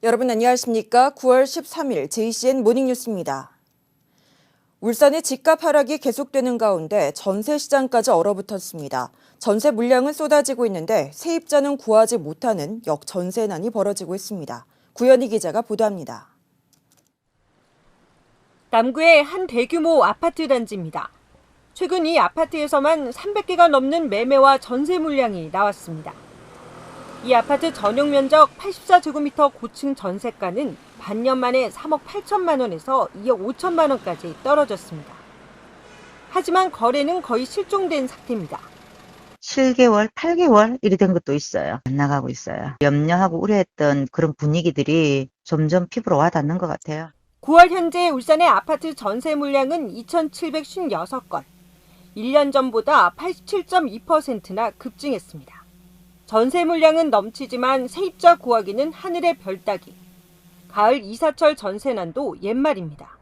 여러분 안녕하십니까? 9월 13일 JCN 모닝뉴스입니다. 울산의 집값 하락이 계속되는 가운데 전세 시장까지 얼어붙었습니다. 전세 물량은 쏟아지고 있는데 세입자는 구하지 못하는 역전세난이 벌어지고 있습니다. 구현희 기자가 보도합니다. 남구의 한 대규모 아파트 단지입니다. 최근 이 아파트에서만 300개가 넘는 매매와 전세 물량이 나왔습니다. 이 아파트 전용 면적 84제곱미터 고층 전세가는 반년 만에 3억 8천만 원에서 2억 5천만 원까지 떨어졌습니다. 하지만 거래는 거의 실종된 상태입니다. 7개월, 8개월 이리 된 것도 있어요. 안 나가고 있어요. 염려하고 우려했던 그런 분위기들이 점점 피부로 와닿는 것 같아요. 9월 현재 울산의 아파트 전세 물량은 2,756건, 1년 전보다 87.2%나 급증했습니다. 전세 물량은 넘치지만 세입자 구하기는 하늘의 별 따기. 가을 이사철 전세난도 옛말입니다.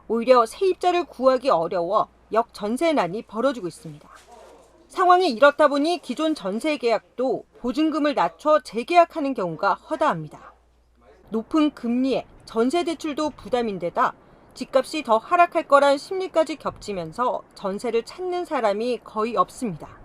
오히려 세입자를 구하기 어려워 역전세난이 벌어지고 있습니다. 상황이 이렇다 보니 기존 전세 계약도 보증금을 낮춰 재계약하는 경우가 허다합니다. 높은 금리에 전세 대출도 부담인데다 집값이 더 하락할 거란 심리까지 겹치면서 전세를 찾는 사람이 거의 없습니다.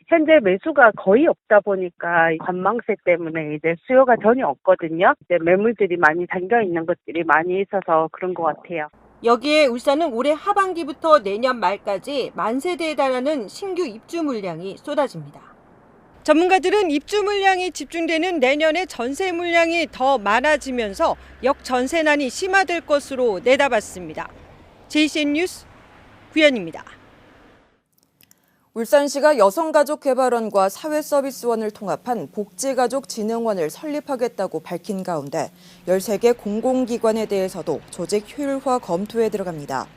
현재 매수가 거의 없다 보니까 관망세 때문에 이제 수요가 전혀 없거든요. 이제 매물들이 많이 잠겨 있는 것들이 많이 있어서 그런 것 같아요. 여기에 울산은 올해 하반기부터 내년 말까지 10,000세대에 달하는 신규 입주 물량이 쏟아집니다. 전문가들은 입주 물량이 집중되는 내년에 전세 물량이 더 많아지면서 역전세난이 심화될 것으로 내다봤습니다. JCN 뉴스 구현입니다. 울산시가 여성가족개발원과 사회서비스원을 통합한 복지가족진흥원을 설립하겠다고 밝힌 가운데 13개 공공기관에 대해서도 조직 효율화 검토에 들어갑니다.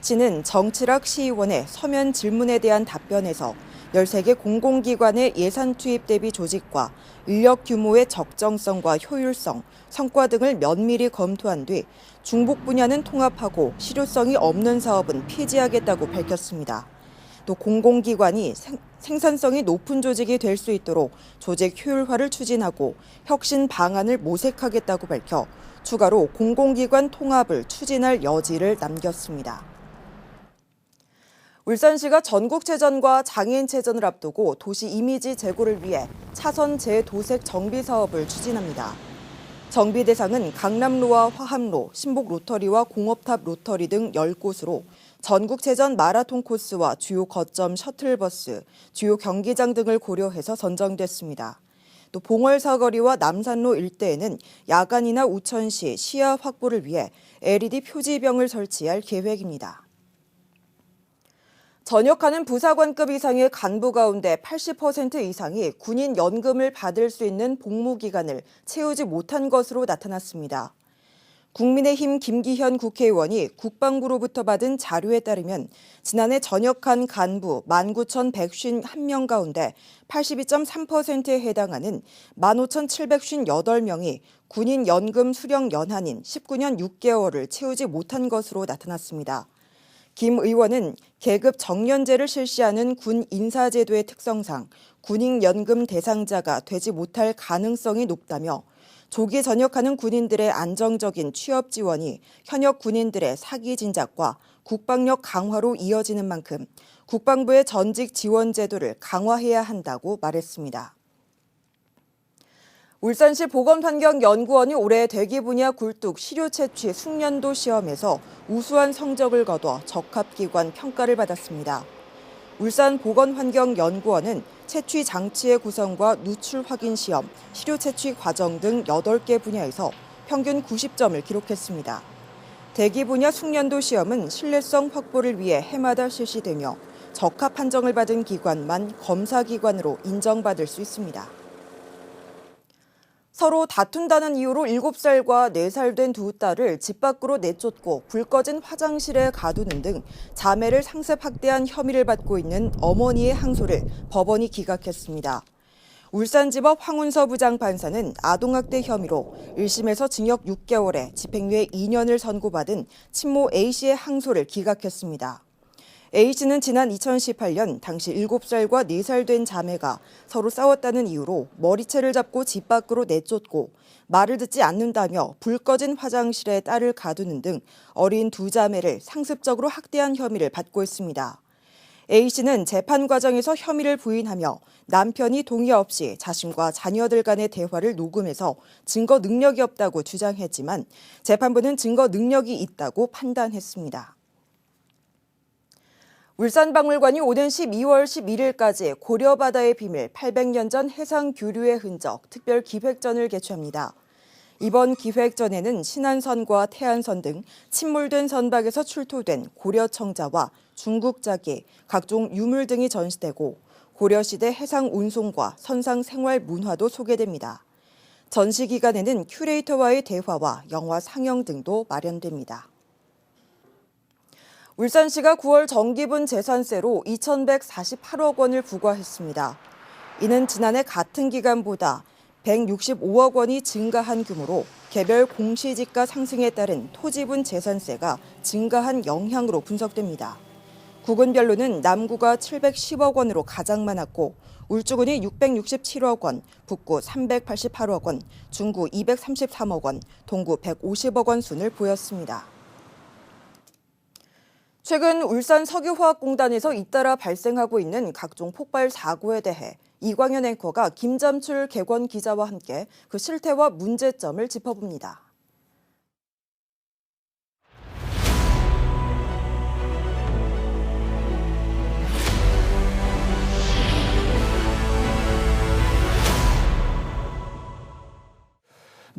시는 정칠학 시의원의 서면 질문에 대한 답변에서 13개 공공기관의 예산 투입 대비 조직과 인력 규모의 적정성과 효율성, 성과 등을 면밀히 검토한 뒤 중복 분야는 통합하고 실효성이 없는 사업은 폐지하겠다고 밝혔습니다. 또 공공기관이 생산성이 높은 조직이 될 수 있도록 조직 효율화를 추진하고 혁신 방안을 모색하겠다고 밝혀 추가로 공공기관 통합을 추진할 여지를 남겼습니다. 울산시가 전국체전과 장애인체전을 앞두고 도시 이미지 제고를 위해 차선 재도색 정비 사업을 추진합니다. 정비 대상은 강남로와 화합로, 신복 로터리와 공업탑 로터리 등 10곳으로 전국체전 마라톤 코스와 주요 거점 셔틀버스, 주요 경기장 등을 고려해서 선정됐습니다. 또 봉월사거리와 남산로 일대에는 야간이나 우천 시 시야 확보를 위해 LED 표지병을 설치할 계획입니다. 전역하는 부사관급 이상의 간부 가운데 80% 이상이 군인 연금을 받을 수 있는 복무 기간을 채우지 못한 것으로 나타났습니다. 국민의힘 김기현 국회의원이 국방부로부터 받은 자료에 따르면 지난해 전역한 간부 19,151명 가운데 82.3%에 해당하는 15,758명이 군인 연금 수령 연한인 19년 6개월을 채우지 못한 것으로 나타났습니다. 김 의원은 계급 정년제를 실시하는 군 인사제도의 특성상 군인 연금 대상자가 되지 못할 가능성이 높다며 조기 전역하는 군인들의 안정적인 취업 지원이 현역 군인들의 사기 진작과 국방력 강화로 이어지는 만큼 국방부의 전직 지원 제도를 강화해야 한다고 말했습니다. 울산시 보건환경연구원이 올해 대기 분야 굴뚝 시료 채취 숙련도 시험에서 우수한 성적을 거둬 적합기관 평가를 받았습니다. 울산 보건환경연구원은 채취 장치의 구성과 누출 확인 시험, 시료 채취 과정 등 8개 분야에서 평균 90점을 기록했습니다. 대기 분야 숙련도 시험은 신뢰성 확보를 위해 해마다 실시되며 적합 판정을 받은 기관만 검사기관으로 인정받을 수 있습니다. 서로 다툰다는 이유로 7살과 4살 된 두 딸을 집 밖으로 내쫓고 불 꺼진 화장실에 가두는 등 자매를 상습학대한 혐의를 받고 있는 어머니의 항소를 법원이 기각했습니다. 울산지법 황운서 부장판사는 아동학대 혐의로 1심에서 징역 6개월에 집행유예 2년을 선고받은 친모 A씨의 항소를 기각했습니다. A씨는 지난 2018년 당시 7살과 4살 된 자매가 서로 싸웠다는 이유로 머리채를 잡고 집 밖으로 내쫓고 말을 듣지 않는다며 불 꺼진 화장실에 딸을 가두는 등 어린 두 자매를 상습적으로 학대한 혐의를 받고 있습니다. A씨는 재판 과정에서 혐의를 부인하며 남편이 동의 없이 자신과 자녀들 간의 대화를 녹음해서 증거 능력이 없다고 주장했지만 재판부는 증거 능력이 있다고 판단했습니다. 울산박물관이 오는 12월 11일까지 고려바다의 비밀 800년 전 해상 교류의 흔적 특별 기획전을 개최합니다. 이번 기획전에는 신안선과 태안선 등 침몰된 선박에서 출토된 고려 청자와 중국 자기, 각종 유물 등이 전시되고 고려시대 해상 운송과 선상 생활 문화도 소개됩니다. 전시 기간에는 큐레이터와의 대화와 영화 상영 등도 마련됩니다. 울산시가 9월 정기분 재산세로 2,148억 원을 부과했습니다. 이는 지난해 같은 기간보다 165억 원이 증가한 규모로 개별 공시지가 상승에 따른 토지분 재산세가 증가한 영향으로 분석됩니다. 구군별로는 남구가 710억 원으로 가장 많았고 울주군이 667억 원, 북구 388억 원, 중구 233억 원, 동구 150억 원 순을 보였습니다. 최근 울산 석유화학공단에서 잇따라 발생하고 있는 각종 폭발 사고에 대해 이광현 앵커가 김잠출 객원 기자와 함께 그 실태와 문제점을 짚어봅니다.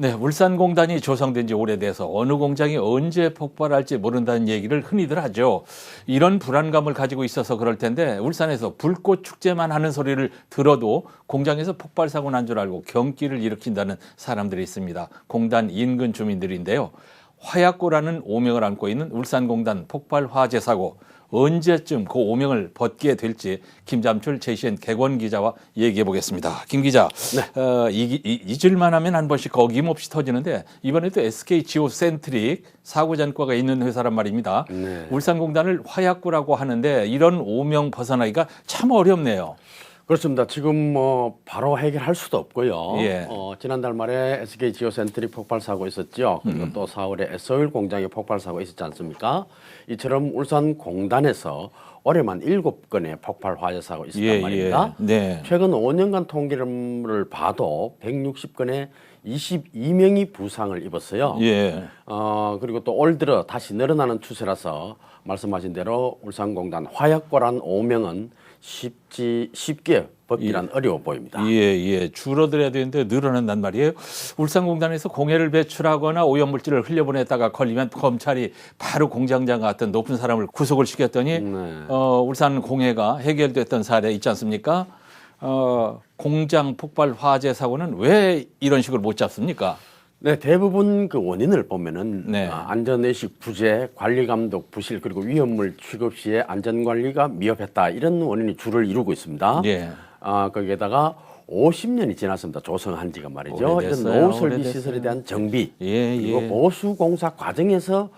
네, 울산공단이 조성된 지 오래돼서 어느 공장이 언제 폭발할지 모른다는 얘기를 흔히들 하죠. 이런 불안감을 가지고 있어서 그럴 텐데 울산에서 불꽃 축제만 하는 소리를 들어도 공장에서 폭발 사고 난 줄 알고 경기를 일으킨다는 사람들이 있습니다. 공단 인근 주민들인데요. 화약고라는 오명을 안고 있는 울산공단 폭발 화재 사고. 언제쯤 그 오명을 벗게 될지 김잠출 JCN 객원 기자와 얘기해 보겠습니다. 김 기자, 네. 잊을만 하면 한 번씩 거김없이 터지는데 이번에도 SK 지오센트릭 사고 전과가 있는 회사란 말입니다. 네. 울산공단을 화약고라고 하는데 이런 오명 벗어나기가 참 어렵네요. 그렇습니다. 지금 바로 해결할 수도 없고요. 예. 지난달 말에 SK 지오센트릭 폭발 사고 있었죠. 그리고 또 4월에 S-오일 공장의 폭발 사고 있었지 않습니까? 이처럼 울산 공단에서 올해만 7건의 폭발 화재 사고 있었단 말입니다. 예. 네. 최근 5년간 통계를 봐도 160건의 22명이 부상을 입었어요. 예. 그리고 또 올 들어 다시 늘어나는 추세라서 말씀하신 대로 울산공단 화약고란 오명은 쉽게 벗기란 어려워 보입니다. 예. 줄어들어야 되는데 늘어난단 말이에요. 울산공단에서 공해를 배출하거나 오염물질을 흘려보냈다가 걸리면 검찰이 바로 공장장 같은 높은 사람을 구속을 시켰더니 울산 공해가 해결됐던 사례 있지 않습니까? 공장 폭발 화재 사고는 왜 이런 식으로 못 잡습니까? 네, 대부분 그 원인을 보면은 네. 안전의식 부재, 관리감독 부실, 그리고 위험물 취급 시에 안전관리가 미흡했다, 이런 원인이 주를 이루고 있습니다. 예. 거기에다가 50년이 지났습니다. 조성한 지가 말이죠. 오래됐어요. 이런 노후 설비 시설에 대한 정비, 그리고 보수 공사 과정에서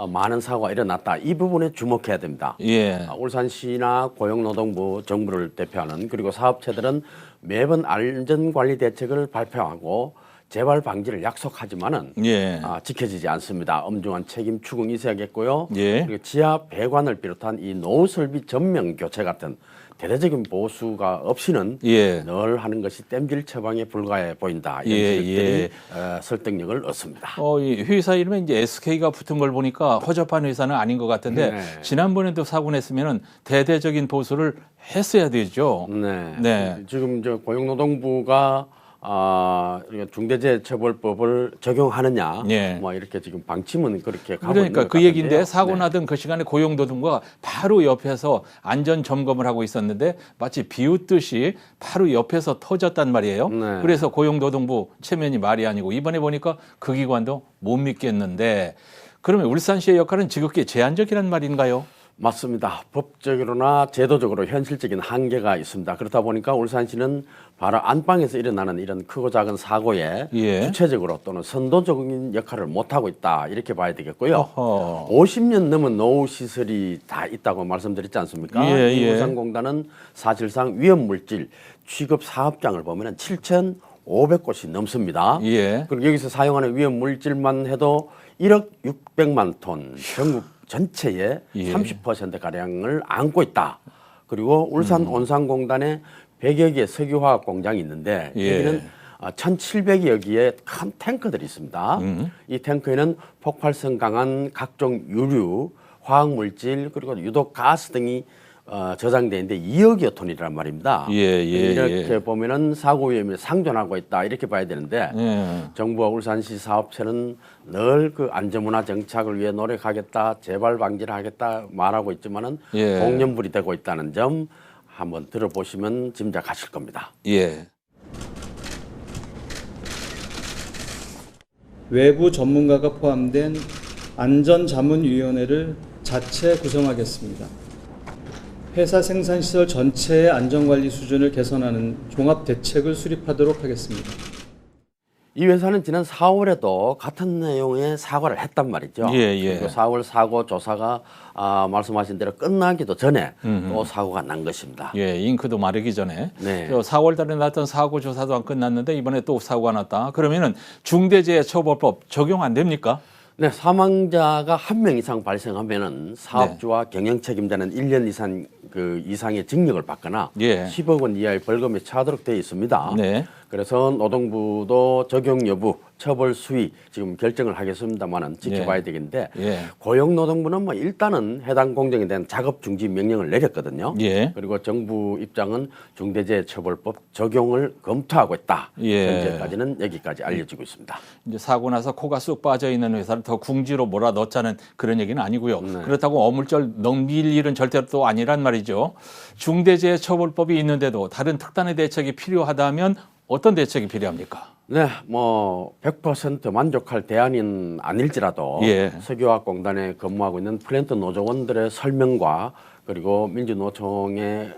많은 사고가 일어났다. 이 부분에 주목해야 됩니다. 예. 울산시나 고용노동부, 정부를 대표하는 그리고 사업체들은 매번 안전관리 대책을 발표하고 재발 방지를 약속하지만은 지켜지지 않습니다. 엄중한 책임 추궁이 있어야겠고요. 그리고 지하 배관을 비롯한 이 노후 설비 전면 교체 같은 대대적인 보수가 없이는 늘 하는 것이 땜질 처방에 불과해 보인다. 이런 지적들이 설득력을 얻습니다. 이 회사 이름에 이제 SK가 붙은 걸 보니까 허접한 회사는 아닌 것 같은데 지난번에도 사고 냈으면은 대대적인 보수를 했어야 되죠. 네. 지금 고용노동부가 중대재해처벌법을 적용하느냐, 뭐 이렇게 지금 방침은 그렇게 가고 있는 것 그러니까 그 같은데요. 얘기인데 사고 나던 그 시간에 고용노동부가 바로 옆에서 안전 점검을 하고 있었는데 마치 비웃듯이 바로 옆에서 터졌단 말이에요. 그래서 고용노동부 체면이 말이 아니고 이번에 보니까 그 기관도 못 믿겠는데 그러면 울산시의 역할은 지극히 제한적이란 말인가요? 맞습니다. 법적으로나 제도적으로 현실적인 한계가 있습니다. 그렇다 보니까 울산시는 바로 안방에서 일어나는 이런 크고 작은 사고에 예. 주체적으로 또는 선도적인 역할을 못하고 있다 이렇게 봐야 되겠고요. 어허. 50년 넘은 노후시설이 다 있다고 말씀드렸지 않습니까? 예, 이 예. 울산공단은 사실상 위험물질 취급 사업장을 보면 7,500곳이 넘습니다. 예. 그리고 여기서 사용하는 위험물질만 해도 1억 600만 톤 전국 전체의 예. 30%가량을 안고 있다. 그리고 울산 온산공단에 100여 개의 석유화학 공장이 있는데 예. 여기는 1,700여 개의 큰 탱크들이 있습니다. 이 탱크에는 폭발성 강한 각종 유류, 화학물질 그리고 유독 가스 등이 저장돼 있는데 2억여 톤이란 말입니다. 예, 예, 이렇게 예. 보면은 사고 위험이 상존하고 있다 이렇게 봐야 되는데 예. 정부와 울산시 사업체는 늘 그 안전문화 정착을 위해 노력하겠다, 재발 방지를 하겠다 말하고 있지만은 예. 공연불이 되고 있다는 점 한번 들어보시면 짐작하실 겁니다. 예. 외부 전문가가 포함된 안전자문위원회를 자체 구성하겠습니다. 회사 생산시설 전체의 안전관리 수준을 개선하는 종합대책을 수립하도록 하겠습니다. 이 회사는 지난 4월에도 같은 내용의 사과를 했단 말이죠. 예, 예. 그리고 4월 사고 조사가 말씀하신 대로 끝나기도 전에 또 사고가 난 것입니다. 예, 잉크도 마르기 전에 네. 4월 달에 났던 사고 조사도 안 끝났는데 이번에 또 사고가 났다. 그러면은 중대재해처벌법 적용 안 됩니까? 네, 사망자가 1명 이상 발생하면은 사업주와 경영 책임자는 1년 이상의 징역을 받거나 예. 10억 원 이하의 벌금에 처하도록 되어 있습니다. 네. 그래서 노동부도 적용 여부, 처벌 수위 지금 결정을 하겠습니다만은 지켜봐야 되겠는데 예. 고용노동부는 뭐 일단은 해당 공정에 대한 작업 중지 명령을 내렸거든요. 예. 그리고 정부 입장은 중대재해처벌법 적용을 검토하고 있다. 예. 현재까지는 여기까지 알려지고 있습니다. 이제 사고 나서 코가 쑥 빠져 있는 회사를 더 궁지로 몰아넣자는 그런 얘기는 아니고요. 네. 그렇다고 어물쩍 넘길 일은 절대로 또 아니란 말이죠. 중대재해처벌법이 있는데도 다른 특단의 대책이 필요하다면 어떤 대책이 필요합니까? 네, 뭐 100% 만족할 대안은 아닐지라도 예. 석유화학공단에 근무하고 있는 플랜트 노조원들의 설명과 그리고 민주노총이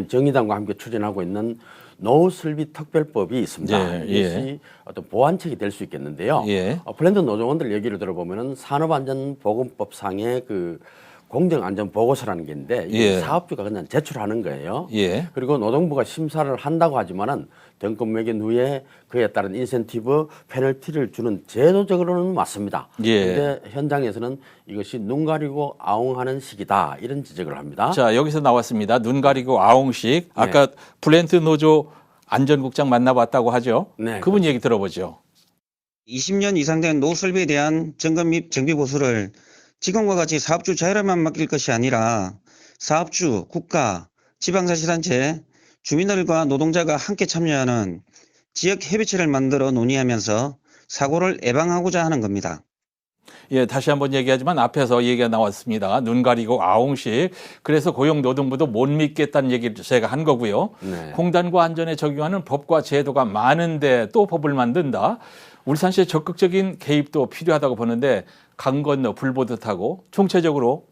정의당과 함께 추진하고 있는 노후설비 특별법이 있습니다. 예, 이것이 어떤 보완책이 될 수 있겠는데요. 예. 플랜트 노조원들 얘기를 들어보면은 산업안전보건법상의 그 공정안전보고서라는 게 있는데 이게 예. 사업주가 그냥 제출하는 거예요. 예. 그리고 노동부가 심사를 한다고 하지만은 등급 매긴 후에 그에 따른 인센티브, 페널티를 주는 제도적으로는 맞습니다. 예. 그런데 현장에서는 이것이 눈 가리고 아웅하는 식이다 이런 지적을 합니다. 자, 여기서 나왔습니다. 눈 가리고 아웅식. 아까 플랜트 노조 안전국장 만나봤다고 하죠. 네, 그분 얘기 들어보죠. 20년 이상 된 노후 설비에 대한 점검 및 정비 보수를 지금과 같이 사업주 자율에만 맡길 것이 아니라 사업주, 국가, 지방자치단체, 주민들과 노동자가 함께 참여하는 지역 협의체를 만들어 논의하면서 사고를 예방하고자 하는 겁니다. 예, 다시 한번 얘기하지만 앞에서 얘기가 나왔습니다. 눈 가리고 아웅식. 그래서 고용노동부도 못 믿겠다는 얘기를 제가 한 거고요. 네. 공단과 안전에 적용하는 법과 제도가 많은데 또 법을 만든다. 울산시의 적극적인 개입도 필요하다고 보는데 강 건너 불 보듯 하고 총체적으로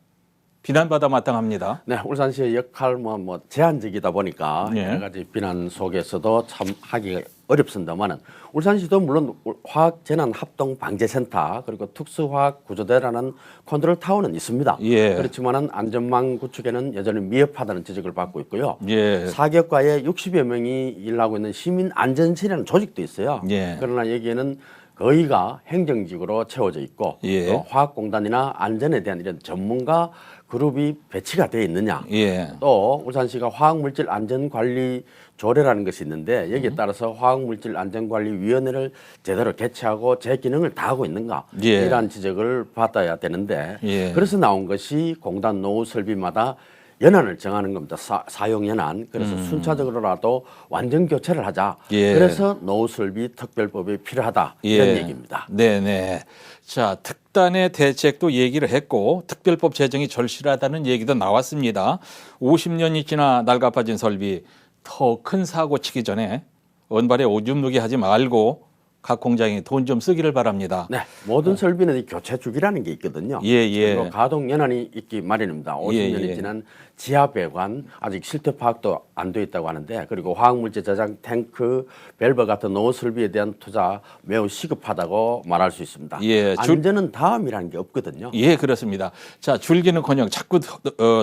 비난받아 마땅합니다. 네, 울산시의 역할 뭐 제한적이다 보니까 예. 여러 가지 비난 속에서도 참 하기가 어렵습니다만은 울산시도 물론 화학재난합동방재센터 그리고 특수화학구조대라는 컨트롤 타워는 있습니다. 예. 그렇지만은 안전망 구축에는 여전히 미흡하다는 지적을 받고 있고요. 예. 사격과에 60여 명이 일하고 있는 시민안전실이라는 조직도 있어요. 예. 그러나 여기에는 거의가 행정직으로 채워져 있고 예. 또 화학공단이나 안전에 대한 이런 전문가 그룹이 배치가 되어 있느냐. 예. 또 울산시가 화학물질 안전관리 조례라는 것이 있는데 여기에 따라서 화학물질 안전관리위원회를 제대로 개최하고 제 기능을 다하고 있는가. 예. 이러한 지적을 받아야 되는데 예. 그래서 나온 것이 공단 노후 설비마다 연한을 정하는 겁니다. 사용 연한. 그래서 순차적으로라도 완전 교체를 하자. 예. 그래서 노후 설비 특별법이 필요하다. 이런 얘기입니다. 네네. 자, 특단의 대책도 얘기를 했고 특별법 제정이 절실하다는 얘기도 나왔습니다. 50년이 지나 낡아빠진 설비 더 큰 사고 치기 전에 언발에 오줌 누기 하지 말고 각 공장이 돈 좀 쓰기를 바랍니다. 네, 모든 설비는 이 교체 주기라는 게 있거든요. 그리고 가동 연한이 있기 마련입니다. 50년이 지난 지하 배관 아직 실태 파악도 안 돼 있다고 하는데, 그리고 화학물질 저장 탱크, 밸브 같은 노후 설비에 대한 투자 매우 시급하다고 말할 수 있습니다. 안전은 다음이라는 게 없거든요. 예, 그렇습니다. 자, 줄기는커녕 자꾸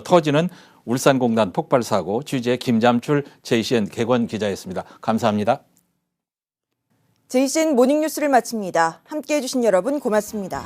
터지는 울산공단 폭발 사고, 취재 김잠출 JCN 객원 기자였습니다. 감사합니다. JCN 모닝뉴스를 마칩니다. 함께해 주신 여러분 고맙습니다.